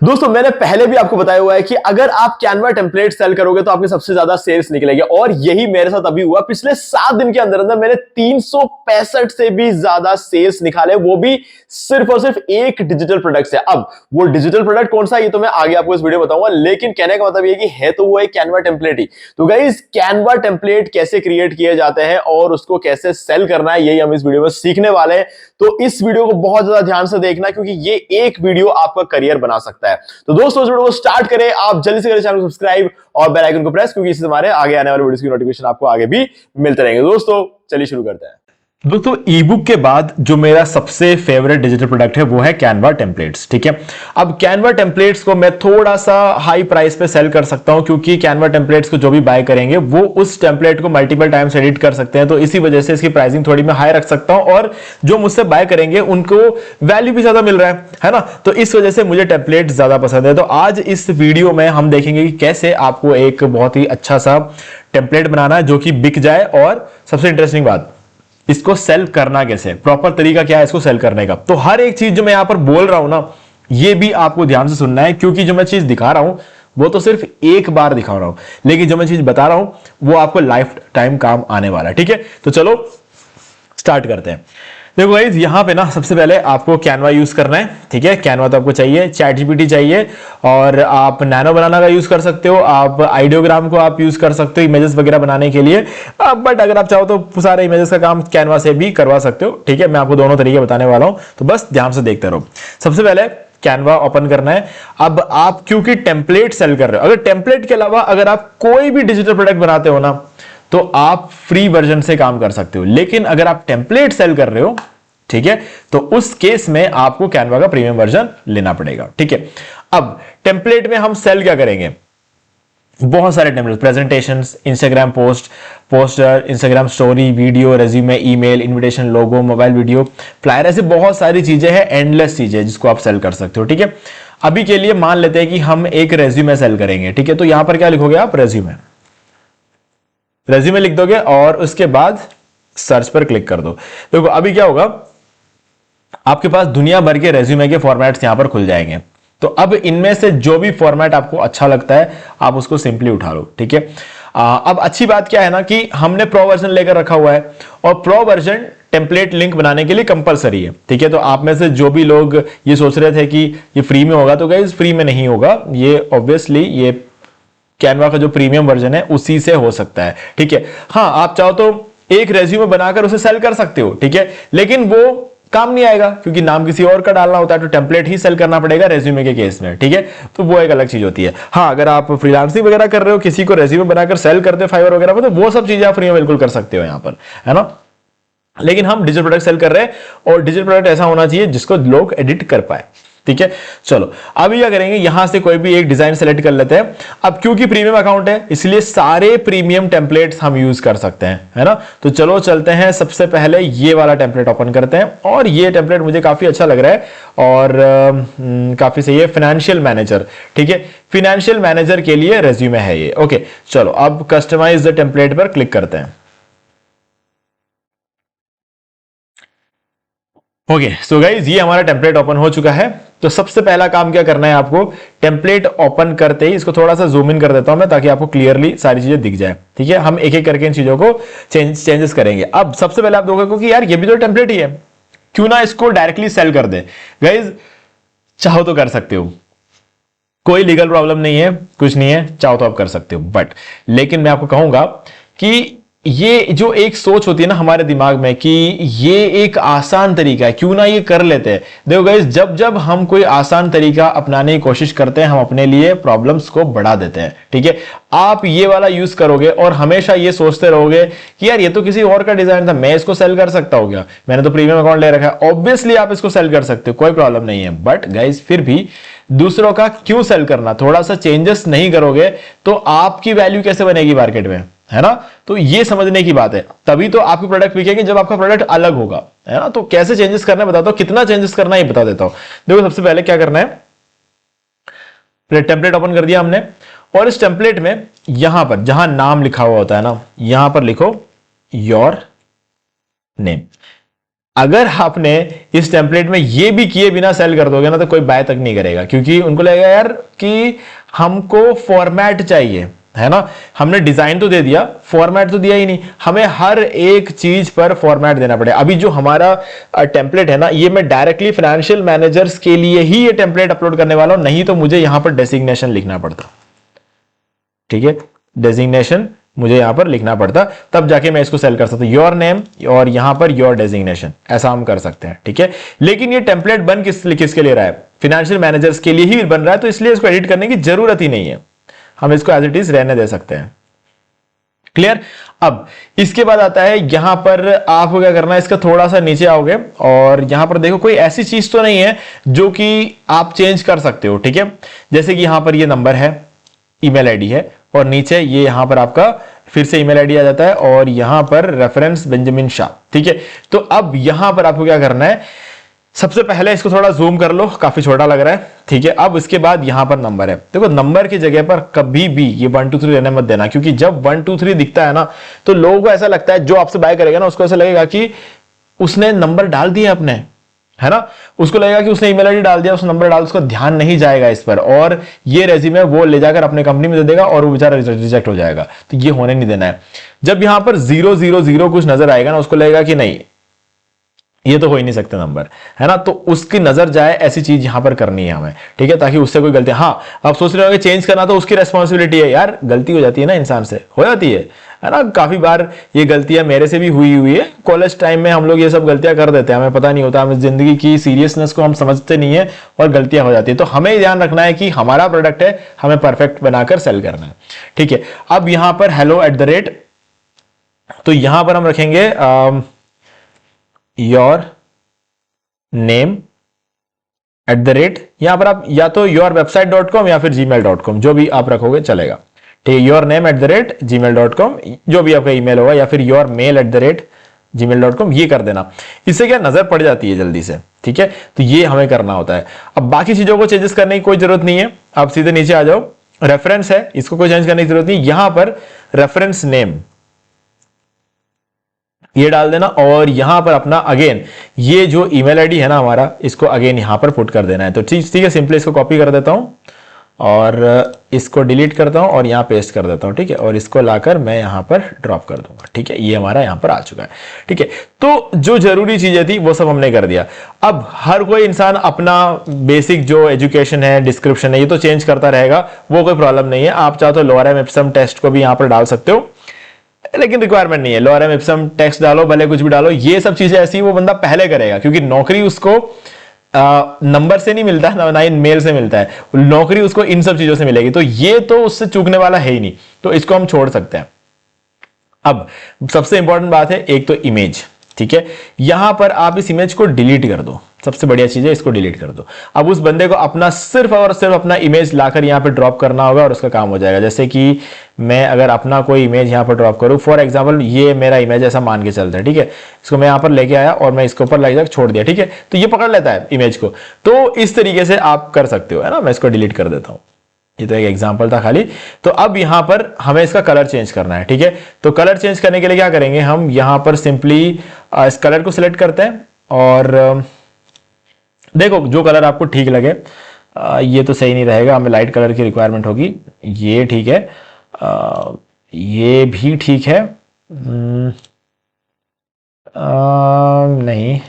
दोस्तों मैंने पहले भी आपको बताया हुआ है कि अगर आप कैनवा टेम्पलेट सेल करोगे तो आपके सबसे ज्यादा सेल्स निकलेंगे और यही मेरे साथ अभी हुआ। पिछले 7 दिन के अंदर अंदर मैंने 365 से भी ज्यादा सेल्स निकाले, वो भी सिर्फ और सिर्फ एक डिजिटल प्रोडक्ट से। अब वो डिजिटल प्रोडक्ट कौन सा ये तो मैं आगे आपको इस वीडियो में बताऊंगा, लेकिन कहने का मतलब ये कि है तो वो एक कैनवा टेम्पलेट ही। तो गाइस कैनवा टेम्पलेट कैसे क्रिएट किए जाते हैं और उसको कैसे सेल करना है यही हम इस वीडियो में सीखने वाले हैं। तो इस वीडियो को बहुत ज्यादा ध्यान से देखना क्योंकि ये एक वीडियो आपका करियर बना सकता है। तो दोस्तों इस वीडियो को स्टार्ट करें, आप जल्दी से करें चैनल को सब्सक्राइब और बेल आइकन को प्रेस, क्योंकि इससे हमारे आगे आने वाले वीडियोस की नोटिफिकेशन आपको आगे भी मिलते रहेंगे। दोस्तों चलिए शुरू करते हैं। दोस्तों ई बुक के बाद जो मेरा सबसे फेवरेट डिजिटल प्रोडक्ट है वो है कैनवा टेम्पलेट्स। ठीक है, अब कैनवा टेम्पलेट्स को मैं थोड़ा सा हाई प्राइस पे सेल कर सकता हूं क्योंकि कैनवा टेम्पलेट्स को जो भी बाय करेंगे वो उस टेम्पलेट को मल्टीपल टाइम्स एडिट कर सकते हैं, तो इसी वजह से इसकी प्राइसिंग थोड़ी मैं हाई रख सकता हूं और जो मुझसे बाय करेंगे उनको वैल्यू भी ज्यादा मिल रहा है ना। तो इस वजह से मुझे टेम्पलेट ज्यादा पसंद है। तो आज इस वीडियो में हम देखेंगे कि कैसे आपको एक बहुत ही अच्छा सा टेम्पलेट बनाना है जो कि बिक जाए, और सबसे इंटरेस्टिंग बात, इसको सेल करना कैसे, प्रॉपर तरीका क्या है इसको सेल करने का। तो हर एक चीज जो मैं यहां पर बोल रहा हूं ना, ये भी आपको ध्यान से सुनना है क्योंकि जो मैं चीज दिखा रहा हूं वो तो सिर्फ एक बार दिखा रहा हूं, लेकिन जो मैं चीज बता रहा हूं वो आपको लाइफ टाइम काम आने वाला है। ठीक है, तो चलो स्टार्ट करते हैं। देखो गाइस यहां पे ना सबसे पहले आपको कैनवा यूज करना है। ठीक है, कैनवा तो आपको चाहिए, चैट जीपीटी चाहिए, और आप नैनो बनाना का यूज कर सकते हो, आप आइडियोग्राम को आप यूज कर सकते हो इमेजेस वगैरह बनाने के लिए। बट अगर आप चाहो तो सारे इमेजेस का काम कैनवा से भी करवा सकते हो। ठीक है, मैं आपको दोनों तरीके बताने वाला हूं, तो बस ध्यान से देखते रहो। सबसे पहले कैनवा ओपन करना है। अब आप क्योंकि टेम्पलेट सेल कर रहे हो, अगर टेम्पलेट के अलावा अगर आप कोई भी डिजिटल प्रोडक्ट बनाते हो ना तो आप फ्री वर्जन से काम कर सकते हो, लेकिन अगर आप टेम्पलेट सेल कर रहे हो, ठीक है, तो उस केस में आपको कैनवा का प्रीमियम वर्जन लेना पड़ेगा। ठीक है, अब टेम्पलेट में हम सेल क्या करेंगे, बहुत सारे template, presentations, Instagram post, poster, Instagram story, video, resume, email, invitation, logo, mobile video, flyer, ऐसे बहुत सारी चीजें हैं, एंडलेस चीजें जिसको आप सेल कर सकते हो। ठीक है, अभी के लिए मान लेते हैं कि हम एक रेज्यूमे सेल करेंगे। ठीक है, तो यहां पर क्या लिखोगे आप, रेज्यूमे, रेज्यूमे लिख दोगे और उसके बाद सर्च पर क्लिक कर दो। देखो अभी क्या होगा, आपके पास दुनिया भर के रेज्यूमे के फॉर्मेट्स यहां पर खुल जाएंगे। तो अब इनमें से जो भी फॉर्मेट आपको अच्छा लगता है आप उसको सिंपली उठा लो। ठीक है, अब अच्छी बात क्या है ना कि हमने प्रो वर्जन लेकर रखा हुआ है और प्रो वर्जन टेम्पलेट लिंक बनाने के लिए कंपलसरी है। ठीक है, तो आप में से जो भी लोग ये सोच रहे थे कि ये फ्री में होगा, तो गाइस फ्री में नहीं होगा, ये ऑब्वियसली ये कैनवा का जो प्रीमियम वर्जन है उसी से हो सकता है। ठीक है, हाँ आप चाहो तो एक रेज्यूमे बनाकर उसे सेल कर सकते हो। ठीक है, लेकिन वो काम नहीं आएगा क्योंकि नाम किसी और का डालना होता है, तो टेम्पलेट ही सेल करना पड़ेगा रेज्यूमे के केस में। ठीक है, तो वो एक अलग चीज होती है। हाँ अगर आप फ्रीलांसिंग वगैरह कर रहे हो, किसी को रेज्यूमे बनाकर सेल करते हो फाइवर वगैरह पर, तो वो सब चीजें आप फ्री में बिल्कुल कर सकते हो यहाँ पर, है ना। लेकिन हम डिजिटल प्रोडक्ट सेल कर रहे हैं और डिजिटल प्रोडक्ट ऐसा होना चाहिए जिसको लोग एडिट कर पाए। ठीक है, चलो अभी क्या करेंगे, यहां से कोई भी एक डिजाइन सेलेक्ट कर लेते हैं। अब क्योंकि प्रीमियम अकाउंट है इसलिए सारे प्रीमियम टेम्पलेट्स हम यूज कर सकते हैं, है ना। तो चलो चलते हैं, सबसे पहले ये वाला टेम्पलेट ओपन करते हैं और ये टेम्पलेट मुझे काफी अच्छा लग रहा है और काफी सही है, फाइनेंशियल मैनेजर। ठीक है, फाइनेंशियल मैनेजर के लिए रेज्यूमे है ये। ओके चलो अब कस्टमाइज द टेम्पलेट पर क्लिक करते हैं। ओके सो गाइज ये हमारा टेम्पलेट ओपन हो चुका है। तो सबसे पहला काम क्या करना है आपको, टेम्पलेट ओपन करते ही इसको थोड़ा सा जूम इन कर देता हूं मैं ताकि आपको क्लियरली सारी चीजें दिख जाए। ठीक है, हम एक एक करके इन चीजों को चेंजेस करेंगे। अब सबसे पहले आप देखोगे कि यार ये भी तो टेम्पलेट ही है, क्यों ना इसको डायरेक्टली सेल कर दे। गाइज चाहो तो कर सकते हो, कोई लीगल प्रॉब्लम नहीं है, कुछ नहीं है, चाहो तो आप कर सकते हो। बट लेकिन मैं आपको कहूंगा कि ये जो एक सोच होती है ना हमारे दिमाग में कि ये एक आसान तरीका है, क्यों ना ये कर लेते हैं। देखो गाइस जब जब हम कोई आसान तरीका अपनाने की कोशिश करते हैं हम अपने लिए प्रॉब्लम्स को बढ़ा देते हैं। ठीक है, आप ये वाला यूज करोगे और हमेशा ये सोचते रहोगे कि यार ये तो किसी और का डिजाइन था, मैं इसको सेल कर सकता हूं क्या, मैंने तो प्रीमियम अकाउंट ले रखा है। ऑब्वियसली आप इसको सेल कर सकते हो, कोई प्रॉब्लम नहीं है। बट गाइस फिर भी दूसरों का क्यों सेल करना, थोड़ा सा चेंजेस नहीं करोगे तो आपकी वैल्यू कैसे बनेगी मार्केट में, है ना। तो ये समझने की बात है, तभी तो आपकी प्रोडक्ट बिकेगी जब आपका प्रोडक्ट अलग होगा, है ना। तो कैसे चेंजेस करना है बताता हूं, कितना चेंजेस करना है ये बता देता हूं। देखो सबसे पहले क्या करना है, टेम्पलेट ओपन कर दिया हमने और इस टेम्पलेट में यहां पर जहां नाम लिखा हुआ होता है ना, यहां पर लिखो योर नेम। अगर आपने इस टेम्पलेट में ये भी किए बिना सेल कर दोगे ना तो कोई बाय तक नहीं करेगा, क्योंकि उनको लगेगा यार कि हमको फॉर्मेट चाहिए, है ना। हमने डिजाइन तो दे दिया, फॉर्मेट तो दिया ही नहीं, हमें हर एक चीज पर फॉर्मेट देना पड़ेगा। अभी जो हमारा टेम्पलेट है ना, ये मैं डायरेक्टली फाइनेंशियल मैनेजर्स के लिए ही ये टेम्पलेट अपलोड करने वाला हूं, नहीं तो मुझे यहां पर डेजिग्नेशन लिखना पड़ता, ठीक है, डेजिग्नेशन मुझे यहां पर लिखना पड़ता, तब जाके मैं इसको सेल कर सकता हूं। योर नेम और यहां पर योर डेजिग्नेशन, ऐसा हम कर सकते हैं, ठीक है। लेकिन ये टेम्पलेट बन किसके लिए रहा है? फाइनेंशियल मैनेजर्स के लिए ही बन रहा है, तो इसलिए इसको एडिट करने की जरूरत ही नहीं है, हम इसको एज इट इज रहने दे सकते हैं। क्लियर? अब इसके बाद आता है यहां पर आपको क्या करना है, इसका थोड़ा सा नीचे आओगे और यहां पर देखो कोई ऐसी चीज तो नहीं है जो कि आप चेंज कर सकते हो, ठीक है। जैसे कि यहां पर ये नंबर है, ईमेल आईडी है, और नीचे ये यहां पर आपका फिर से ईमेल आईडी आ जाता है, और यहां पर रेफरेंस बेंजामिन शाह, ठीक है। तो अब यहां पर आपको क्या करना है, सबसे पहले इसको थोड़ा जूम कर लो, काफी छोटा लग रहा है, ठीक है। अब इसके बाद यहां पर नंबर है, देखो नंबर की जगह पर कभी भी ये 1 2 3 लेने मत देना, क्योंकि जब 1 2 3 दिखता है ना तो लोगों को ऐसा लगता है, जो आपसे बाय करेगा ना उसको ऐसा लगेगा कि उसने नंबर डाल दिया अपने, है ना, उसको लगेगा कि उसने ईमेल आईडी डाल दिया, उसने नंबर डाल, उसका ध्यान नहीं जाएगा इस पर, और ये रेज्यूमे वो ले जाकर अपने कंपनी में दे देगा और वो बेचारा रिजेक्ट हो जाएगा। तो ये होने नहीं देना है। जब यहां पर 000 कुछ नजर आएगा ना, उसको लगेगा कि नहीं ये तो हो ही नहीं सकते नंबर, है ना, तो उसकी नजर जाए ऐसी चीज यहां पर करनी है हमें, ठीक है, ताकि उससे कोई गलती। हाँ, आप सोच रहे हो कि चेंज करना तो उसकी रेस्पॉन्सिबिलिटी है, यार गलती हो जाती है ना, इंसान से हो जाती है ना। काफी बार ये गलतियां मेरे से भी हुई है, कॉलेज टाइम में हम लोग ये सब गलतियां कर देते हैं, हमें पता नहीं होता, हमें जिंदगी की सीरियसनेस को हम समझते नहीं है और गलतियां हो जाती है। तो हमें ध्यान रखना है कि हमारा प्रोडक्ट है, हमें परफेक्ट बनाकर सेल करना है, ठीक है। अब यहां पर hello@, तो यहां पर हम रखेंगे योर नेम @ यहां पर आप या तो yourwebsite.com या फिर gmail.com, जो भी आप रखोगे चलेगा, ठीक है। योर नेम @ gmail.com, जो भी आपका ईमेल होगा, या फिर योर मेल @ gmail.com, ये कर देना। इससे क्या नजर पड़ जाती है जल्दी से, ठीक है। तो ये हमें करना होता है। अब बाकी चीजों को चेंजेस करने की कोई जरूरत नहीं है, आप सीधे नीचे आ जाओ, रेफरेंस है, इसको कोई चेंज करने की जरूरत नहीं। यहां पर रेफरेंस नेम ये डाल देना, और यहां पर अपना अगेन ये जो ईमेल आईडी है ना हमारा, इसको अगेन यहां पर पुट कर देना है। तो ठीक है, सिंपली इसको कॉपी कर देता हूं और इसको डिलीट करता हूं और यहां पेस्ट कर देता हूं, ठीक है, और इसको लाकर मैं यहां पर ड्रॉप कर दूंगा, ठीक है। ये हमारा यहां पर आ चुका है, ठीक है। तो जो जरूरी चीजें थी वो सब हमने कर दिया। अब हर कोई इंसान अपना बेसिक जो एजुकेशन है, डिस्क्रिप्शन है, ये तो चेंज करता रहेगा, वो कोई प्रॉब्लम नहीं है। आप चाहो तो लोरेम इप्सम टेस्ट को भी यहां पर डाल सकते हो, लेकिन रिक्वायरमेंट नहीं है। लोरेम इप्सम टेक्स्ट डालो, भले कुछ भी डालो, ये सब चीजें ऐसी वो बंदा पहले करेगा, क्योंकि नौकरी उसको नंबर से नहीं मिलता है ना ही मेल से मिलता है, नौकरी उसको इन सब चीजों से मिलेगी, तो ये तो उससे चूकने वाला है ही नहीं, तो इसको हम छोड़ सकते हैं। अब सबसे इंपॉर्टेंट बात है एक तो इमेज, ठीक है। यहां पर आप इस इमेज को डिलीट कर दो, सबसे बढ़िया चीज है, इसको डिलीट कर दो। अब उस बंदे को अपना सिर्फ और सिर्फ अपना इमेज लाकर यहां पे ड्रॉप करना होगा और उसका काम हो जाएगा। जैसे कि मैं अगर अपना कोई इमेज यहां पर ड्रॉप करूं, फॉर एग्जांपल ये मेरा इमेज ऐसा मान के चलता है, ठीक है, इसको मैं यहां पर लेके आया और मैं इसके ऊपर लाइक छोड़ दिया, ठीक है, तो ये पकड़ लेता है इमेज को। तो इस तरीके से आप कर सकते हो, है ना। मैं इसको डिलीट कर देता हूं, ये तो एक एग्जांपल था खाली। तो अब यहां पर हमें इसका कलर चेंज करना है, ठीक है। तो कलर चेंज करने के लिए क्या करेंगे, हम यहां पर सिंपली इस कलर को सिलेक्ट करते हैं और देखो जो कलर आपको ठीक लगे। ये तो सही नहीं रहेगा, हमें लाइट कलर की रिक्वायरमेंट होगी, ये ठीक है, ये भी ठीक है, नहीं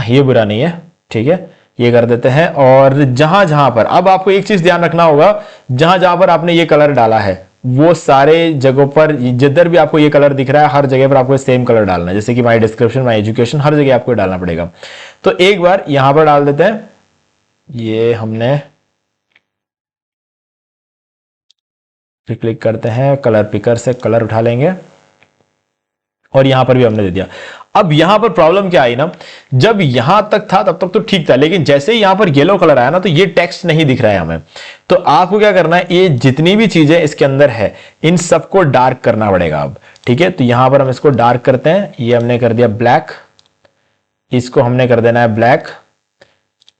ये बुरा नहीं है, ठीक है, ये कर देते हैं। और जहां जहां पर अब आपको एक चीज ध्यान रखना होगा, जहां जहां पर आपने ये कलर डाला है वो सारे जगहों पर जिधर भी आपको ये कलर दिख रहा है हर जगह पर आपको सेम कलर डालना है। जैसे कि माई डिस्क्रिप्शन, माई एजुकेशन, हर जगह आपको डालना पड़ेगा। तो एक बार यहां पर डाल देते हैं, ये हमने क्लिक करते हैं, कलर पिकर से कलर उठा लेंगे और यहां पर भी हमने दे दिया। अब यहां पर प्रॉब्लम क्या आई ना, जब यहां तक था तब तक तो ठीक था, लेकिन जैसे ही यहां पर येलो कलर आया ना तो ये टेक्स्ट नहीं दिख रहा है हमें। तो आपको क्या करना है, ये जितनी भी चीजें इसके अंदर है इन सबको डार्क करना पड़ेगा अब, ठीक है। तो यहां पर हम इसको डार्क करते हैं, ये हमने कर दिया ब्लैक, इसको हमने कर देना है ब्लैक,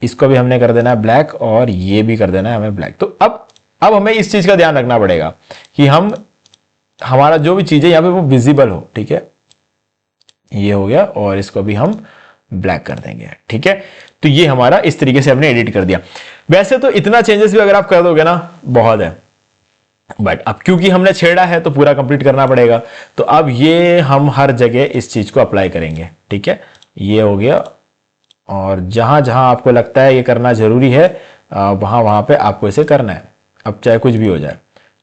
इसको भी हमने कर देना है ब्लैक, और ये भी कर देना है हमें ब्लैक। तो अब हमें इस चीज का ध्यान रखना पड़ेगा कि हम हमारा जो भी चीज है यहां पे वो विजिबल हो, ठीक है। ये हो गया, और इसको भी हम ब्लैक कर देंगे। ठीक है, तो ये हमारा इस तरीके से हमने एडिट कर दिया। वैसे तो इतना चेंजेस भी अगर आप कर दोगे ना बहुत है, बट अब क्योंकि हमने छेड़ा है तो पूरा कंप्लीट करना पड़ेगा। तो अब ये हम हर जगह इस चीज को अप्लाई करेंगे। ठीक है, ये हो गया, और जहां जहां आपको लगता है ये करना जरूरी है वहां वहां पे आपको इसे करना है, अब चाहे कुछ भी हो जाए।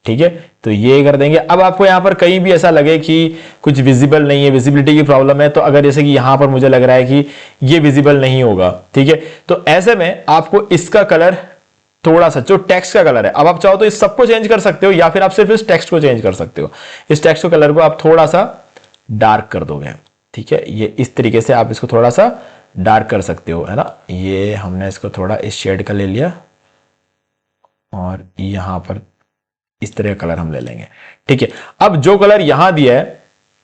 ठीक है, तो ये कर देंगे। अब आपको यहां पर कहीं भी ऐसा लगे कि कुछ विजिबल नहीं है, विजिबिलिटी की प्रॉब्लम है, तो अगर जैसे कि यहां पर मुझे लग रहा है कि ये विजिबल नहीं होगा, ठीक है, तो ऐसे में आपको इसका कलर थोड़ा सा, जो टेक्स्ट का कलर है, अब आप चाहो तो इस सबको चेंज कर सकते हो, या फिर आप सिर्फ इस टेक्स्ट को चेंज कर सकते हो। इस टेक्स्ट को कलर को आप थोड़ा सा डार्क कर दोगे। ठीक है, ये इस तरीके से आप इसको थोड़ा सा डार्क कर सकते हो, है ना। ये हमने इसको थोड़ा इस शेड का ले लिया, और यहां पर इस तरह का कलर हम ले लेंगे। ठीक है, अब जो कलर यहां दिया है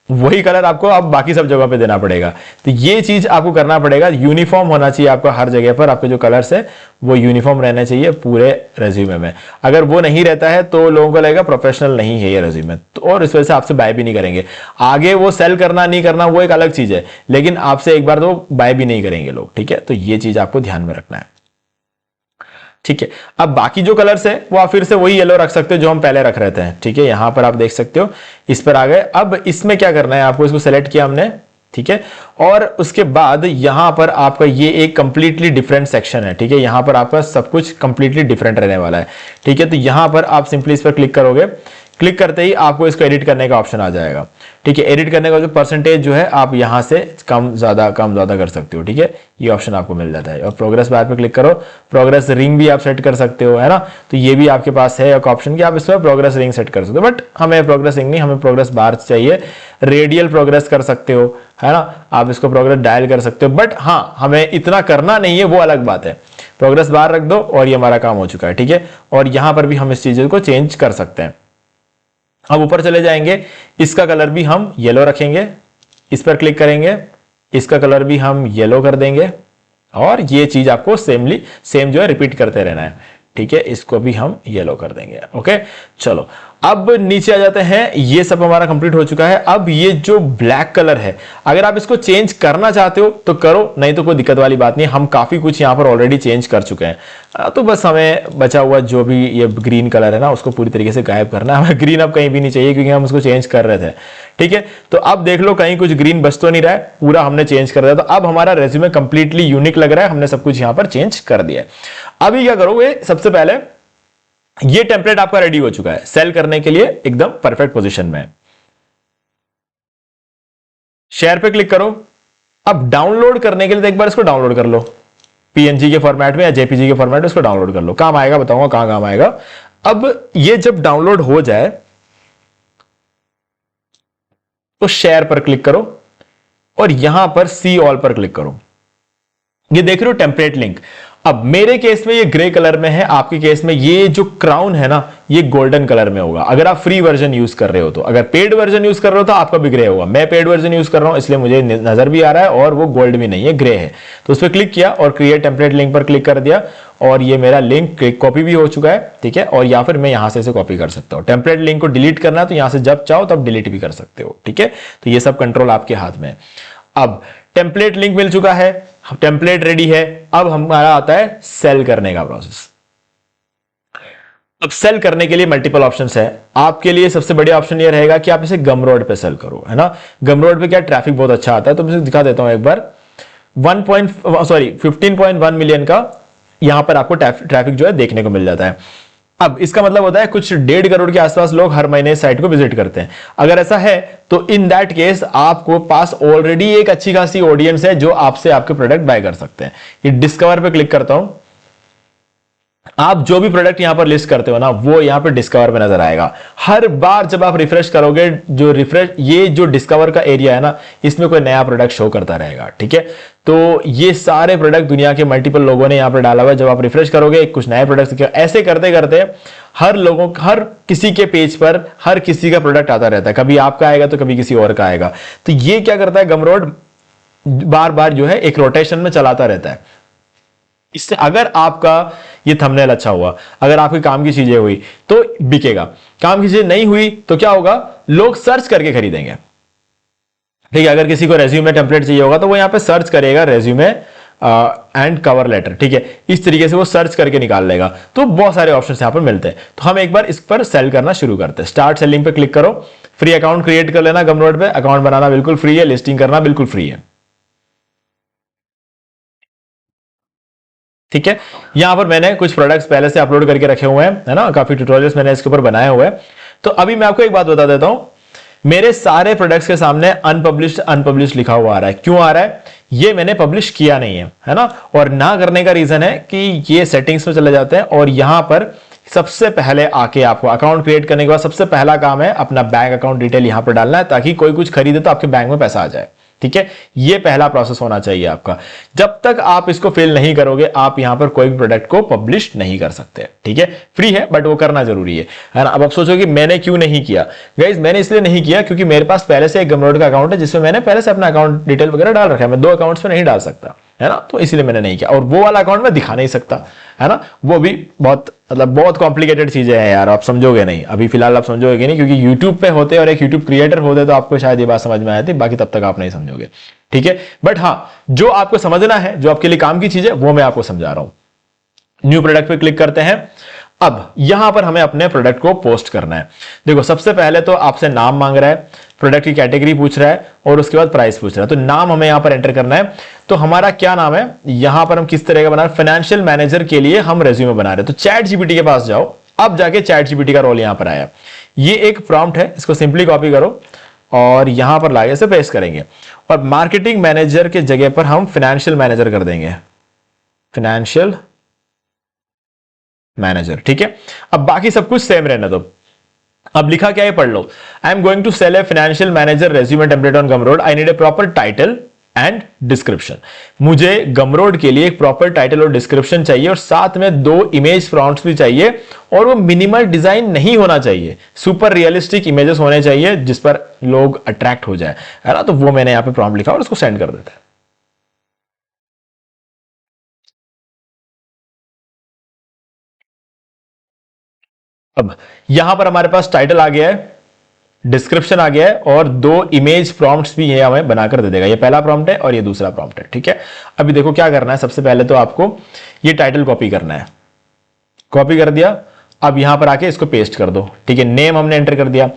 वही कलर आपको अब बाकी सब जगह पे देना पड़ेगा। तो ये चीज आपको करना पड़ेगा, यूनिफॉर्म होना चाहिए आपका हर जगह पर, आपके जो कलर्स है वो यूनिफॉर्म रहना चाहिए पूरे रेज्यूमे में। अगर वो नहीं रहता है तो लोगों को लगेगा प्रोफेशनल नहीं है ये रेज्यूमे, तो और इस वजह से आपसे बाय भी नहीं करेंगे। आगे वो सेल करना नहीं करना वो एक अलग चीज है, लेकिन आपसे एक बार तो बाय भी नहीं करेंगे लोग। ठीक है, तो ये चीज आपको ध्यान में रखना है। ठीक है, अब बाकी जो कलर्स है वो आप फिर से वही येलो रख सकते हो जो हम पहले रख रहे थे। ठीक है, यहां पर आप देख सकते हो, इस पर आ गए। अब इसमें क्या करना है आपको, इसको सेलेक्ट किया हमने, ठीक है, और उसके बाद यहां पर आपका ये एक कंप्लीटली डिफरेंट सेक्शन है। ठीक है, यहां पर आपका सब कुछ कंप्लीटली डिफरेंट रहने वाला है। ठीक है, तो यहां पर आप सिंपली इस पर क्लिक करोगे, क्लिक करते ही आपको इसको एडिट करने का ऑप्शन आ जाएगा। ठीक है, एडिट करने का जो परसेंटेज जो है आप यहां से कम ज्यादा कर सकते हो। ठीक है, ये ऑप्शन आपको मिल जाता है। और प्रोग्रेस बार पे क्लिक करो, प्रोग्रेस रिंग भी आप सेट कर सकते हो, है ना। तो ये भी आपके पास है एक ऑप्शन कि आप इसमें प्रोग्रेस रिंग सेट कर सकते हो, बट हमें प्रोग्रेस रिंग नहीं, हमें प्रोग्रेस बार चाहिए। रेडियल प्रोग्रेस कर सकते हो, है ना, आप इसको प्रोग्रेस डायल कर सकते हो, बट हाँ हमें इतना करना नहीं है, वो अलग बात है। प्रोग्रेस बार रख दो और ये हमारा काम हो चुका है। ठीक है, और यहां पर भी हम इस चीज को चेंज कर सकते हैं। अब ऊपर चले जाएंगे, इसका कलर भी हम येलो रखेंगे, इस पर क्लिक करेंगे, इसका कलर भी हम येलो कर देंगे, और ये चीज आपको सेम जो है रिपीट करते रहना है। ठीक है, इसको भी हम येलो कर देंगे। ओके, चलो अब नीचे आ जाते हैं। ये सब हमारा कंप्लीट हो चुका है। अब ये जो ब्लैक कलर है, अगर आप इसको चेंज करना चाहते हो तो करो, नहीं तो कोई दिक्कत वाली बात नहीं। हम काफी कुछ यहां पर ऑलरेडी चेंज कर चुके हैं, तो बस हमें बचा हुआ जो भी ये ग्रीन कलर है ना, उसको पूरी तरीके से गायब करना है। हमें ग्रीन अब कहीं भी नहीं चाहिए, क्योंकि हम उसको चेंज कर रहे थे। ठीक है, तो अब देख लो कहीं कुछ ग्रीन बच तो नहीं रहा है, पूरा हमने चेंज कर दिया। तो अब हमारा रेज्यूमे कंप्लीटली यूनिक लग रहा है, हमने सब कुछ यहां पर चेंज कर दिया है। अभी क्या करोगे, सबसे पहले ये टेम्पलेट आपका रेडी हो चुका है, सेल करने के लिए एकदम परफेक्ट पोजीशन में है। शेयर पे क्लिक करो। अब डाउनलोड करने के लिए एक बार इसको डाउनलोड कर लो, पीएनजी के फॉर्मेट में या जेपीजी के फॉर्मेट में इसको डाउनलोड कर लो, काम आएगा, बताऊंगा कहां काम आएगा। अब ये जब डाउनलोड हो जाए तो शेयर पर क्लिक करो, और यहां पर सी ऑल पर क्लिक करो। ये देख रहे हो टेम्पलेट लिंक। अब मेरे केस में ये ग्रे कलर में है, आपके केस में ये जो क्राउन है ना, ये गोल्डन कलर में होगा, अगर आप फ्री वर्जन यूज कर रहे हो तो। अगर पेड वर्जन यूज कर रहे हो तो आपका भी ग्रे होगा। मैं पेड वर्जन यूज कर रहा हूं, इसलिए मुझे नजर भी आ रहा है, और वो गोल्ड भी नहीं है, ग्रे है। तो उस पर क्लिक किया और क्रिएट टेम्पलेट लिंक पर क्लिक कर दिया, और ये मेरा लिंक कॉपी भी हो चुका है। ठीक है, और या फिर मैं यहां से इसे कॉपी कर सकता हूं। टेम्पलेट लिंक को डिलीट करना है तो यहां से जब चाहो तब डिलीट भी कर सकते हो। ठीक है, तो ये सब कंट्रोल आपके हाथ में है। अब टेम्पलेट लिंक मिल चुका है, टेम्पलेट रेडी है। अब हमारा आता है सेल करने का प्रोसेस। अब सेल करने के लिए मल्टीपल ऑप्शंस है। आपके लिए सबसे बढ़िया ऑप्शन ये रहेगा कि आप इसे गमरोड पे सेल करो, है ना। गमरोड पे क्या ट्रैफिक बहुत अच्छा आता है, तो मैं दिखा देता हूं एक बार। 15.1 मिलियन का यहां पर आपको ट्रैफिक जो है देखने को मिल जाता है। अब इसका मतलब होता है कुछ 1.5 करोड़ के आसपास लोग हर महीने इस साइट को विजिट करते हैं। अगर ऐसा है तो इन दैट केस आपको पास ऑलरेडी एक अच्छी खासी ऑडियंस है जो आपसे आपके प्रोडक्ट बाय कर सकते हैं। ये डिस्कवर पे क्लिक करता हूं, आप जो भी प्रोडक्ट यहां पर लिस्ट करते हो ना, वो यहां पर डिस्कवर पे नजर आएगा। हर बार जब आप रिफ्रेश करोगे, जो रिफ्रेश ये जो डिस्कवर का एरिया है ना, इसमें कोई नया प्रोडक्ट शो करता रहेगा। ठीक है, तो ये सारे प्रोडक्ट दुनिया के मल्टीपल लोगों ने यहां पर डाला हुआ है। जब आप रिफ्रेश करोगे कुछ नए प्रोडक्ट, ऐसे करते करते हर किसी के पेज पर हर किसी का प्रोडक्ट आता रहता है। कभी आपका आएगा तो कभी किसी और का आएगा। तो ये क्या करता है, गमरोड बार बार जो है एक रोटेशन में चलाता रहता है। इससे अगर आपका ये थंबनेल अच्छा हुआ, अगर आपके काम की चीजें हुई तो बिकेगा। काम की चीजें नहीं हुई तो क्या होगा, लोग सर्च करके खरीदेंगे। ठीक है, अगर किसी को रेज्यूमे टेम्पलेट चाहिए होगा तो वो यहाँ पे सर्च करेगा रेज्यूमे एंड कवर लेटर, ठीक है, इस तरीके से वो सर्च करके निकाल लेगा। तो बहुत सारे ऑप्शंस यहाँ पर मिलते हैं। तो हम एक बार इस पर सेल करना शुरू करते हैं। स्टार्ट सेलिंग पे क्लिक करो, फ्री अकाउंट क्रिएट कर लेना गमरोड पे, अकाउंट बनाना बिल्कुल फ्री है, लिस्टिंग करना बिल्कुल फ्री है। ठीक है, यहां पर मैंने कुछ प्रोडक्ट्स पहले से अपलोड करके रखे हुए हैं, है ना, काफी ट्यूटोरियल्स मैंने इसके ऊपर बनाए हुए हैं। तो अभी मैं आपको एक बात बता देता हूं, मेरे सारे प्रोडक्ट्स के सामने अनपब्लिश्ड अनपब्लिश्ड लिखा हुआ आ रहा है। क्यों आ रहा है? ये मैंने पब्लिश किया नहीं है ना। और ना करने का रीजन है कि ये सेटिंग्स में चले जाते हैं और यहां पर सबसे पहले आके आपको अकाउंट क्रिएट करने के बाद सबसे पहला काम है अपना बैंक अकाउंट डिटेल यहां पर डालना है, ताकि कोई कुछ खरीदे तो आपके बैंक में पैसा आ जाए। ठीक है, ये पहला प्रोसेस होना चाहिए आपका। जब तक आप इसको फिल नहीं करोगे आप यहां पर कोई भी प्रोडक्ट को पब्लिश नहीं कर सकते। ठीक है, फ्री है बट वो करना जरूरी है ना। अब आप सोचोगे मैंने क्यों नहीं किया? गाइज मैंने इसलिए नहीं किया क्योंकि मेरे पास पहले से एक गमरोड का अकाउंट है जिसमें मैंने पहले से अपना अकाउंट डिटेल वगैरह डाल रखा है। मैं 2 अकाउंट्स में नहीं डाल सकता, है ना, तो इसीलिए मैंने नहीं किया। और वो वाला अकाउंट मैं दिखा नहीं सकता, है ना, वो भी बहुत मतलब बहुत कॉम्प्लिकेटेड चीजें हैं यार, आप समझोगे नहीं। अभी फिलहाल आप समझोगे नहीं क्योंकि यूट्यूब पे होते और एक यूट्यूब क्रिएटर होते तो आपको शायद ये बात समझ में आती, बाकी तब तक आप नहीं समझोगे। ठीक है, बट हाँ, जो आपको समझना है, जो आपके लिए काम की चीज है, वो मैं आपको समझा रहा हूं। न्यू प्रोडक्ट पे क्लिक करते हैं। अब यहां पर हमें अपने प्रोडक्ट को पोस्ट करना है। देखो सबसे पहले तो आपसे नाम मांग रहा है, प्रोडक्ट की कैटेगरी पूछ रहा है और उसके बाद प्राइस पूछ रहा है। तो नाम हमें यहां पर एंटर करना है। तो हमारा क्या नाम है, यहां पर हम किस तरह का बना रहे हैं, फाइनेंशियल मैनेजर के लिए हम रेज्यूमे बना रहे हैं। तो चैट जीपीटी के पास जाओ, अब जाके चैट जीपीटी का रोल यहां पर आया। ये एक प्रॉम्प्ट है, इसको सिंपली कॉपी करो और यहां पर लाके इसे पेस्ट करेंगे और मार्केटिंग मैनेजर के जगह पर हम फाइनेंशियल मैनेजर कर देंगे, फाइनेंशियल मैनेजर। ठीक है, अब बाकी सब कुछ सेम रहने दो। अब लिखा क्या है पढ़ लो। I am going to sell a financial manager resume template on Gumroad, I need a proper title and description. मुझे गमरोड के लिए एक प्रॉपर टाइटल और डिस्क्रिप्शन चाहिए और साथ में 2 इमेज प्रॉम्प्ट्स भी चाहिए और वो मिनिमल डिजाइन नहीं होना चाहिए, सुपर रियलिस्टिक इमेजेस होने चाहिए जिस पर लोग अट्रैक्ट हो जाए, है ना। तो वो मैंने यहां पे प्रॉम्प्ट लिखा और उसको सेंड कर देता है। अब यहां पर हमारे पास टाइटल आ गया है, डिस्क्रिप्शन आ गया है और 2 इमेज प्रॉम्प्ट्स भी ये हमें बनाकर दे देगा। ये पहला प्रॉम्प्ट है और ये दूसरा प्रॉम्प्ट है। ठीक है, अभी देखो क्या करना है। सबसे पहले तो आपको ये टाइटल कॉपी करना है, कॉपी कर दिया। अब यहां पर आके इसको पेस्ट कर दो। ठीक है, नेम हमने एंटर कर दिया।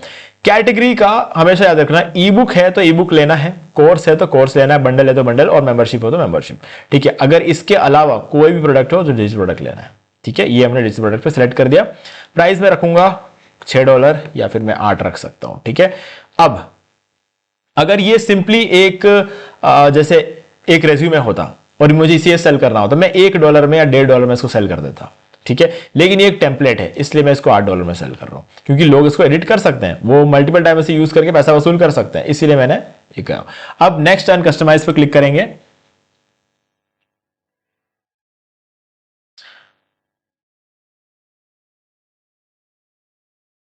कैटेगरी का हमेशा याद रखना, ई बुक है तो ई बुक लेना है, कोर्स है तो कोर्स लेना है, बंडल है तो बंडल और मेंबरशिप हो तो मेंबरशिप। ठीक है, अगर इसके अलावा कोई भी प्रोडक्ट हो तो डिजिटल प्रोडक्ट लेना है। ठीक है, ये हमने डिजिटल प्रोडक्ट पे सिलेक्ट कर दिया। प्राइस में रखूंगा $6 या फिर मैं 8 रख सकता हूं। ठीक है, अब अगर ये सिंपली एक जैसे एक रेज्यूमे होता और मुझे इसे सेल करना होता, मैं $1 में या $1.5 में इसको सेल कर देता। ठीक है, लेकिन ये एक टेम्पलेट है इसलिए मैं इसको $8 में सेल कर रहा हूं, क्योंकि लोग इसको एडिट कर सकते हैं, वो मल्टीपल टाइम इसे यूज करके पैसा वसूल कर सकते हैं, इसीलिए मैंने ये कहा। अब नेक्स्ट एंड कस्टमाइज पे क्लिक करेंगे।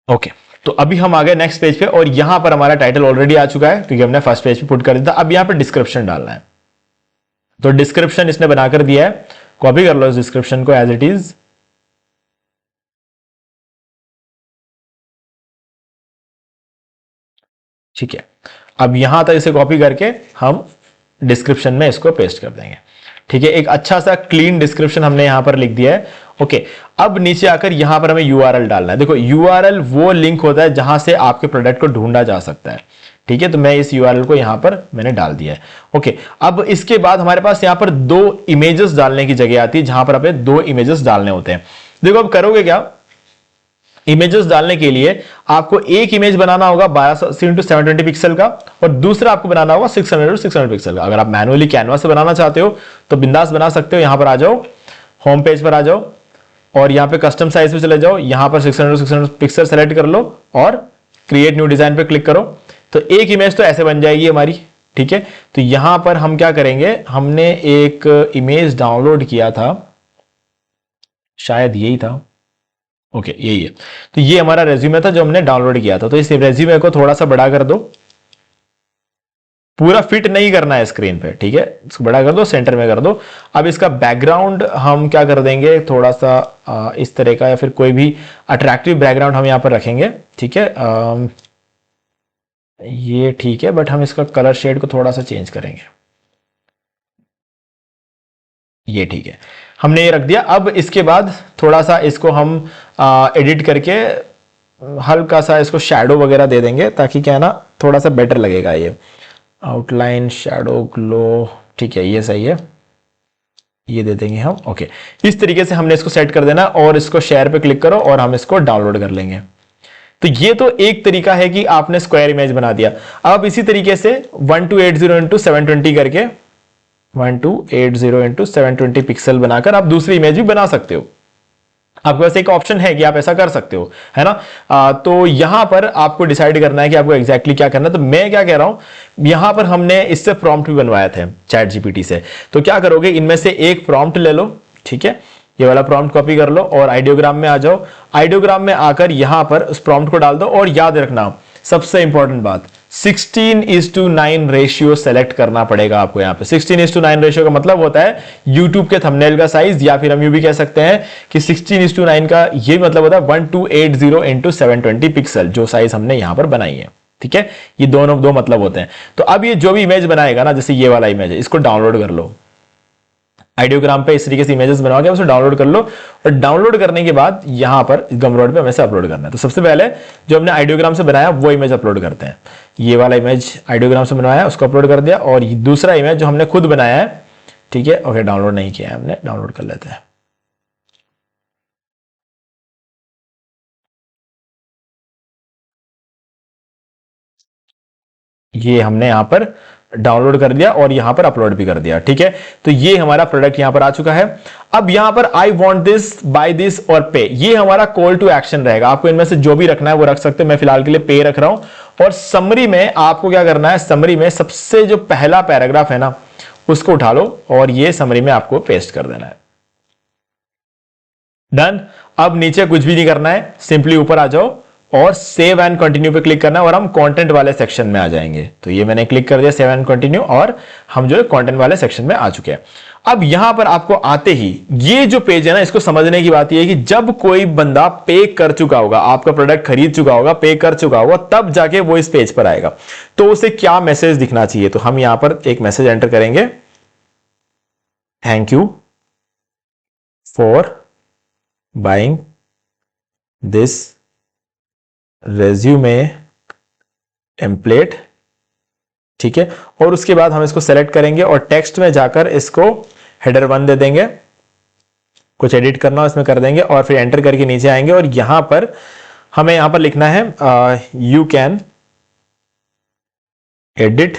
ओके, तो अभी हम आ गए नेक्स्ट पेज पे और यहां पर हमारा टाइटल ऑलरेडी आ चुका है क्योंकि हमने फर्स्ट पेज पे पुट कर दिया था। अब यहां पर डिस्क्रिप्शन डालना है, तो डिस्क्रिप्शन इसने बनाकर दिया है, कॉपी कर लो इस डिस्क्रिप्शन को एज इट इज। ठीक है, अब यहां तक इसे कॉपी करके हम डिस्क्रिप्शन में इसको पेस्ट कर देंगे। ठीक है, एक अच्छा सा क्लीन डिस्क्रिप्शन हमने यहां पर लिख दिया है। ओके, अब नीचे आकर यहां पर हमें यूआरएल डालना है। देखो यूआरएल वो लिंक होता है जहां से आपके प्रोडक्ट को ढूंढा जा सकता है। ठीक है, तो मैं इस यूआरएल को यहां पर मैंने डाल दिया है। ओके, अब इसके बाद हमारे पास यहां पर 2 इमेजेस डालने की जगह आती है जहां पर हमें 2 इमेजेस डालने होते हैं। देखो अब करोगे क्या, इमेजेस डालने के लिए आपको एक इमेज बनाना होगा 1280x720 पिक्सल का और दूसरा आपको बनाना होगा 600x600 पिक्सल का। अगर आप मैनुअली कैनवास से बनाना चाहते हो तो बिंदास बना सकते हो। यहां पर आ जाओ, होम पेज पर आ जाओ और यहां पे कस्टम साइज पे चले जाओ, यहां पर 600x600 पिक्सल सेलेक्ट कर लो और क्रिएट न्यू डिजाइन पे क्लिक करो। तो एक इमेज तो ऐसे बन जाएगी हमारी। ठीक है, तो यहां पर हम क्या करेंगे, हमने एक इमेज डाउनलोड किया था, शायद यही था। ओके, यही है। तो ये हमारा रेज्यूमे था जो हमने डाउनलोड किया था। तो इस रेज्यूमे को थोड़ा सा बड़ा कर दो, पूरा फिट नहीं करना है स्क्रीन पे। ठीक है, इसको बड़ा कर दो, सेंटर में कर दो। अब इसका बैकग्राउंड हम क्या कर देंगे, थोड़ा सा इस तरह का या फिर कोई भी अट्रैक्टिव बैकग्राउंड हम यहां पर रखेंगे। ठीक है, ये ठीक है, बट हम इसका कलर शेड को थोड़ा सा चेंज करेंगे। ये ठीक है, हमने ये रख दिया। अब इसके बाद थोड़ा सा इसको हम एडिट करके हल्का सा इसको शैडो वगैरह दे देंगे, ताकि क्या है ना थोड़ा सा बेटर लगेगा। ये आउटलाइन शैडो ग्लो, ठीक है, ये सही है, ये दे देंगे हम। ओके, इस तरीके से हमने इसको सेट कर देना और इसको शेयर पे क्लिक करो और हम इसको डाउनलोड कर लेंगे। तो ये तो एक तरीका है कि आपने स्क्वायर इमेज बना दिया। अब इसी तरीके से 1280 इंटू 720 करके 1280 इंटू 720 पिक्सल बनाकर आप दूसरी इमेज भी बना सकते हो। आपके पास एक ऑप्शन है कि आप ऐसा कर सकते हो, है ना। तो यहां पर आपको डिसाइड करना है कि आपको एग्जैक्टली क्या करना है। तो मैं क्या कह रहा हूं, यहां पर हमने इससे प्रॉम्प्ट भी बनवाए थे चैट जीपीटी से। तो क्या करोगे, इनमें से एक प्रॉम्प्ट ले लो, ठीक है, ये वाला प्रॉम्प्ट कॉपी कर लो और आइडियोग्राम में आ जाओ। आइडियोग्राम में आकर यहां पर उस प्रॉम्प्ट को डाल दो और याद रखना सबसे इंपॉर्टेंट बात, 16:9 रेशियो सेलेक्ट करना पड़ेगा आपको। यहां पे 16:9 रेशियो का मतलब होता है यूट्यूब के थंबनेल का साइज, या फिर हम यूं भी कह सकते हैं कि 16:9 का ये मतलब होता है 1280 इंटू 720 पिक्सल, जो साइज हमने यहां पर बनाई है, ठीक है। ये दोनों दो मतलब होते हैं। तो अब ये जो भी इमेज बनाएगा ना, जैसे ये वाला इमेज है, इसको डाउनलोड कर लो। आइडियोग्राम पे इस तरीके से इमेजेस बनवा के उसे डाउनलोड कर लो, और डाउनलोड करने के बाद यहां पर गमरोड पे हमें से अपलोड करना है। तो सबसे पहले जो हमने आइडियोग्राम से बनाया वो इमेज अपलोड करते हैं। ये वाला इमेज आइडियोग्राम से बनवाया, उसको अपलोड कर दिया, और दूसरा इमेज जो हमने खुद बनाया है, ठीक है, ओके, डाउनलोड नहीं किया है हमने, डाउनलोड कर लेते हैं। ये हमने यहां पर डाउनलोड कर दिया और यहां पर अपलोड भी कर दिया, ठीक है। तो ये हमारा प्रोडक्ट यहां पर आ चुका है। अब यहां पर I want this, by this और पे, ये हमारा कॉल टू एक्शन रहेगा। आपको इनमें से जो भी रखना है वो रख सकते हैं, मैं फिलहाल के लिए पे रख रहा हूं। और समरी में आपको क्या करना है, समरी में सबसे जो पहला पैराग्राफ है ना, उसको उठा लो और ये समरी में आपको पेस्ट कर देना है। डन। अब नीचे कुछ भी नहीं करना है, सिंपली ऊपर आ जाओ और सेव एंड कंटिन्यू पे क्लिक करना है और हम कंटेंट वाले सेक्शन में आ जाएंगे। तो ये मैंने क्लिक कर दिया सेव एंड कंटिन्यू, और हम जो है कंटेंट वाले सेक्शन में आ चुके हैं। अब यहां पर आपको आते ही ये जो पेज है ना, इसको समझने की बात ये है कि जब कोई बंदा पे कर चुका होगा, आपका प्रोडक्ट खरीद चुका होगा, पे कर चुका होगा, तब जाके वो इस पेज पर आएगा। तो उसे क्या मैसेज दिखना चाहिए, तो हम यहां पर एक मैसेज एंटर करेंगे, thank you for buying this resume template, ठीक है। और उसके बाद हम इसको सेलेक्ट करेंगे और टेक्स्ट में जाकर इसको हेडर 1 दे देंगे। कुछ एडिट करना हो इसमें कर देंगे और फिर एंटर करके नीचे आएंगे और यहां पर हमें यहां पर लिखना है you can edit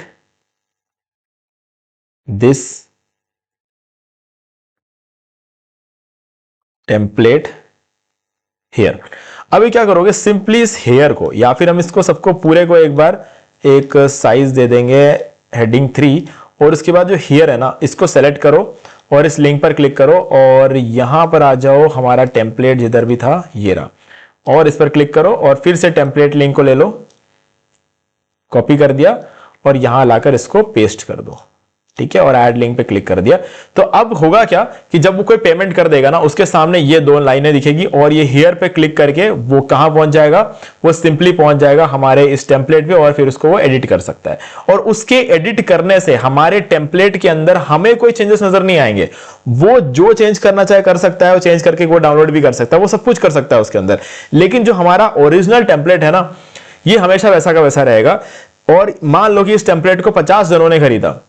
this template here. अभी क्या करोगे, सिंपली इस हेयर को, या फिर हम इसको सबको पूरे को एक बार एक साइज दे देंगे हेडिंग 3, और उसके बाद जो हेयर है ना, इसको सेलेक्ट करो और इस लिंक पर क्लिक करो और यहां पर आ जाओ, हमारा टेम्पलेट जिधर भी था ये रहा, और इस पर क्लिक करो और फिर से टेम्पलेट लिंक को ले लो, कॉपी कर दिया और यहां लाकर इसको पेस्ट कर दो, ठीक है, और ऐड लिंक पे क्लिक कर दिया। तो अब होगा क्या कि जब वो कोई पेमेंट कर देगा ना, उसके सामने ये दो लाइनें दिखेगी और ये हियर पे क्लिक करके वो कहां पहुंच जाएगा, वो सिंपली पहुंच जाएगा हमारे इस टेम्पलेट पे, और फिर उसको वो एडिट कर सकता है। और उसके एडिट करने से हमारे टेम्पलेट के अंदर हमें कोई चेंजेस नजर नहीं आएंगे। वो जो चेंज करना चाहे कर सकता है, वो चेंज करके वो डाउनलोड भी कर सकता है, वो सब कुछ कर सकता है उसके अंदर। लेकिन जो हमारा ओरिजिनल टेम्पलेट है ना, ये हमेशा वैसा का वैसा रहेगा। और मान लो कि इस टेम्पलेट को 50 जनों ने खरीदा,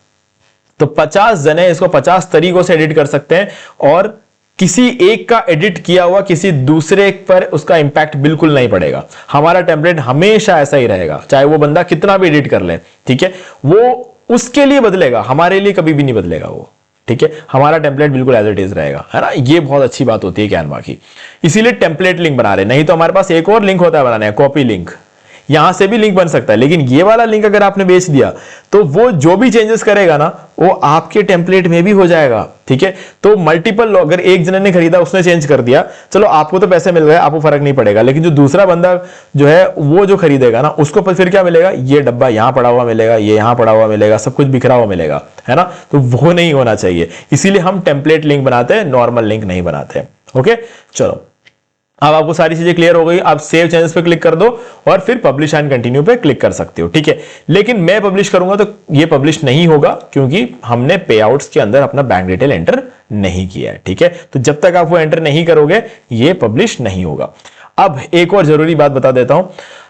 तो 50 जने इसको 50 तरीकों से एडिट कर सकते हैं, और किसी एक का एडिट किया हुआ किसी दूसरे पर उसका इंपैक्ट बिल्कुल नहीं पड़ेगा। हमारा टेम्पलेट हमेशा ऐसा ही रहेगा, चाहे वो बंदा कितना भी एडिट कर ले, ठीक है, वो उसके लिए बदलेगा, हमारे लिए कभी भी नहीं बदलेगा वो, ठीक है। हमारा टेम्पलेट बिल्कुल एज इट इज रहेगा, है ना। ये बहुत अच्छी बात होती है कैनवा की, इसीलिए टेम्पलेट लिंक बना रहे। नहीं तो हमारे पास एक और लिंक होता है बनाने, कॉपी लिंक, यहां से भी लिंक बन सकता है, लेकिन ये वाला लिंक अगर आपने बेच दिया तो वो जो भी चेंजेस करेगा ना, वो आपके टेम्पलेट में भी हो जाएगा, ठीक है। तो मल्टीपल लोग, अगर एक जने ने खरीदा उसने चेंज कर दिया, चलो आपको तो पैसे मिल गए, आपको फर्क नहीं पड़ेगा, लेकिन जो दूसरा बंदा जो है वो जो खरीदेगा ना, उसको फिर क्या मिलेगा, ये डब्बा यहां पड़ा हुआ मिलेगा, ये यहां पड़ा हुआ मिलेगा, सब कुछ बिखरा हुआ मिलेगा, है ना। तो वो नहीं होना चाहिए, इसीलिए हम टेम्पलेट लिंक बनाते हैं, नॉर्मल लिंक नहीं बनाते। ओके, चलो अब आपको सारी चीजें क्लियर हो गई, आप सेव चेंजेस पे क्लिक कर दो और फिर पब्लिश एंड कंटिन्यू पे क्लिक कर सकते हो, ठीक है। लेकिन मैं पब्लिश करूंगा तो ये पब्लिश नहीं होगा क्योंकि हमने पे आउट्स के अंदर अपना बैंक डिटेल एंटर नहीं किया है, ठीक है। तो जब तक आप वो एंटर नहीं करोगे ये पब्लिश नहीं होगा। अब एक और जरूरी बात बता देता हूं,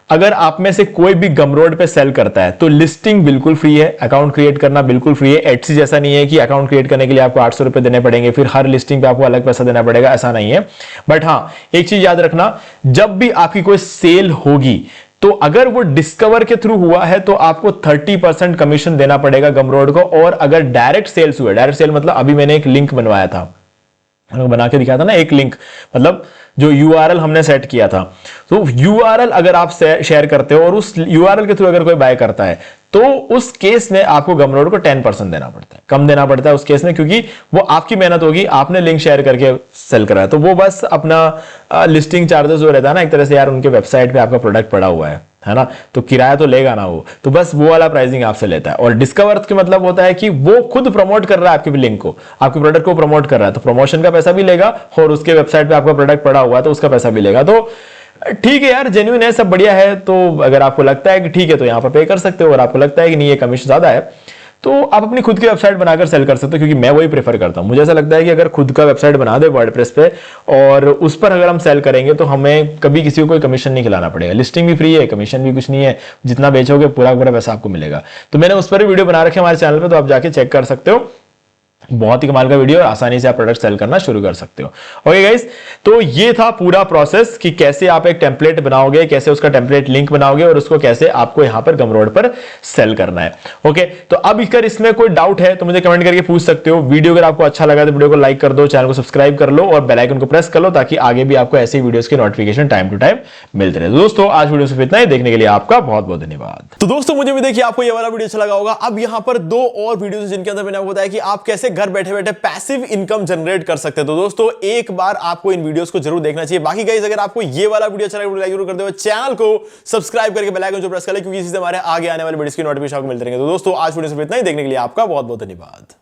अगर आप में से कोई भी गमरोड पे सेल करता है तो लिस्टिंग बिल्कुल फ्री है, अकाउंट क्रिएट करना बिल्कुल फ्री है। एटसी जैसा नहीं है कि अकाउंट क्रिएट करने के लिए आपको 800 रुपए देने पड़ेंगे, फिर हर लिस्टिंग पे आपको अलग पैसा देना पड़ेगा, ऐसा नहीं है। बट हां, एक चीज याद रखना, जब भी आपकी कोई सेल होगी तो अगर वो डिस्कवर के थ्रू हुआ है तो आपको 30% कमीशन देना पड़ेगा गमरोड को। और अगर डायरेक्ट सेल्स हुए, डायरेक्ट सेल मतलब अभी मैंने एक लिंक बनवाया था, बना के दिखाया था ना, एक लिंक मतलब जो यूआरएल हमने सेट किया था, तो यूआरएल अगर आप शेयर करते हो और उस यूआरएल के थ्रू अगर कोई बाय करता है तो उस केस में आपको गमरोड को 10% देना पड़ता है, कम देना पड़ता है उस केस में, क्योंकि वो आपकी मेहनत होगी, आपने लिंक शेयर करके सेल करा है। तो वो बस अपना लिस्टिंग चार्जेस जो रहता है ना, एक तरह से यार उनके वेबसाइट पे आपका प्रोडक्ट पड़ा हुआ है ना, तो किराया तो लेगा ना वो, तो बस वो वाला प्राइसिंग आपसे लेता है। और डिस्कवर के मतलब होता है कि वो खुद प्रमोट कर रहा है आपके लिंक को, आपके प्रोडक्ट को प्रमोट कर रहा है, तो प्रमोशन का पैसा भी लेगा और उसके वेबसाइट पे आपका प्रोडक्ट पड़ा हुआ है तो उसका पैसा भी लेगा। तो ठीक है यार, जेन्युइन है, सब बढ़िया है। तो अगर आपको लगता है कि ठीक है तो यहां पर पे कर सकते हो, और आपको लगता है कि नहीं ये कमीशन ज्यादा है तो आप अपनी खुद की वेबसाइट बनाकर सेल कर सकते हो, क्योंकि मैं वही प्रेफर करता हूं। मुझे ऐसा लगता है कि अगर खुद का वेबसाइट बना दे वर्डप्रेस पे और उस पर अगर हम सेल करेंगे तो हमें कभी किसी को कोई कमीशन नहीं खिलाना पड़ेगा, लिस्टिंग भी फ्री है, कमीशन भी कुछ नहीं है, जितना बेचोगे पूरा पूरा पैसा आपको मिलेगा। तो मैंने उस पर भी वीडियो बना रखे हमारे चैनल पर, तो आप जाके चेक कर सकते हो, बहुत ही कमाल का वीडियो, और आसानी से आप प्रोडक्ट सेल करना शुरू कर सकते हो। ओके गाइस, तो ये था पूरा प्रोसेस कि कैसे आप एक टेम्पलेट बनाओगे, कैसे उसका टेम्पलेट लिंक बनाओगे और उसको कैसे आपको यहां पर गमरोड पर सेल करना है। ओके, तो अब अगर इसमें कोई डाउट है तो मुझे कमेंट करके पूछ सकते हो। वीडियो अगर आपको अच्छा लगा तो वीडियो को लाइक कर दो, चैनल को सब्सक्राइब कर लो और बेल आइकन को प्रेस कर लो, ताकि आगे भी आपको ऐसे वीडियोस की नोटिफिकेशन टाइम टू टाइम मिलते रहे। दोस्तों आज वीडियो सिर्फ इतना ही, देखने के लिए आपका बहुत बहुत धन्यवाद। तो दोस्तों मुझे भी देखिए आपको ये वाला वीडियो अच्छा लगा होगा। अब यहां पर 2 और वीडियोस जिनके अंदर मैंने आपको बताया कि आप कैसे घर बैठे बैठे पैसिव इनकम जनरेट कर सकते हैं। तो दोस्तों एक बार आपको इन वीडियोस को जरूर देखना चाहिए। बाकी गाइस अगर आपको ये वाला वीडियो अच्छा लगा लाइक जरूर कर दो, चैनल को सब्सक्राइब करके बेल आइकन जो प्रेस कर ले, क्योंकि इससे हमारे आगे आने वाले वीडियोस की नोटिफिकेशन आपको मिलते रहेंगे। तो दोस्तों आज वीडियो सिर्फ इतना ही, देखने के लिए आपका बहुत बहुत धन्यवाद।